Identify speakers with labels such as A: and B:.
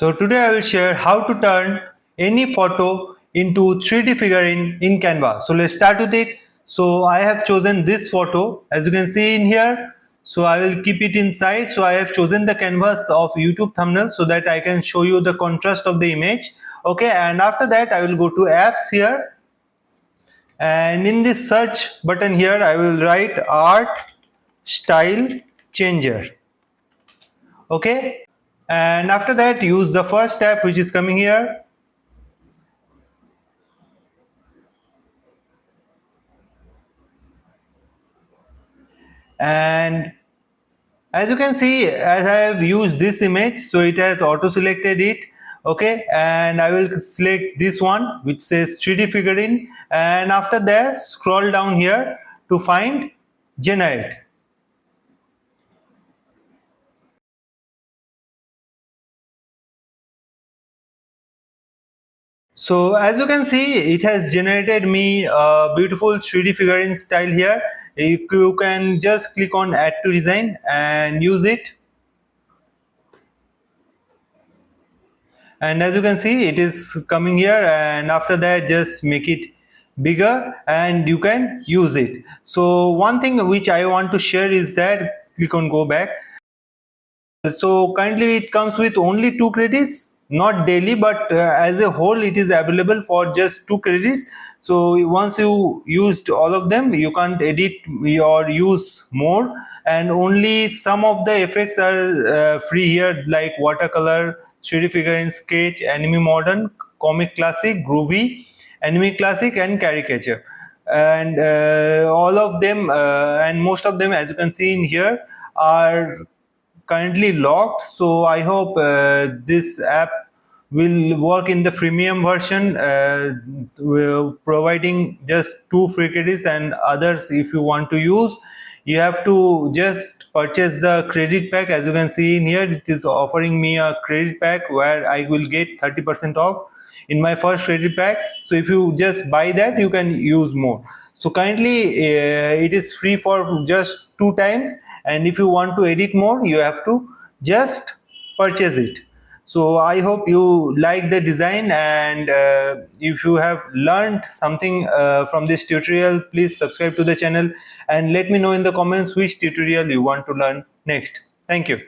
A: So today I will share how to turn any photo into 3D figurine in Canva. So let's start with it. So I have chosen this photo as you can see in here. So I will keep it inside. So I have chosen the canvas of YouTube thumbnail so that I can show you the contrast of the image. Okay, and after that I will go to apps here, and in this search button here I will write art style changer. Okay, and after that use the first tab which is coming here, and as you can see, as I have used this image, so it has auto selected it. Okay, and I will select this one which says 3D figurine, and after that scroll down here to find generate. So as you can see, it has generated me a beautiful 3D figurine style here. You can just click on add to design and use it. And as you can see, it is coming here, and after that just make it bigger and you can use it. So one thing which I want to share is that click on go back. So currently it comes with only 2 credits, not daily, but as a whole it is available for just 2 credits. So once you used all of them, you can't edit or use more, and only some of the effects are free here, like watercolor, 3D figurine, sketch, anime modern, comic classic, groovy, anime classic, and caricature. And all of them and most of them, as you can see in here, are currently locked. So I hope this app will work in the freemium version, providing just 2 free credits, and others if you want to use, you have to just purchase the credit pack. As you can see in here, it is offering me a credit pack where I will get 30% off in my first credit pack. So if you just buy that, you can use more. So currently it is free for just 2 times, and if you want to edit more, you have to just purchase it. So I hope you like the design, and if you have learned something from this tutorial, please subscribe to the channel and let me know in the comments which tutorial you want to learn next. Thank you.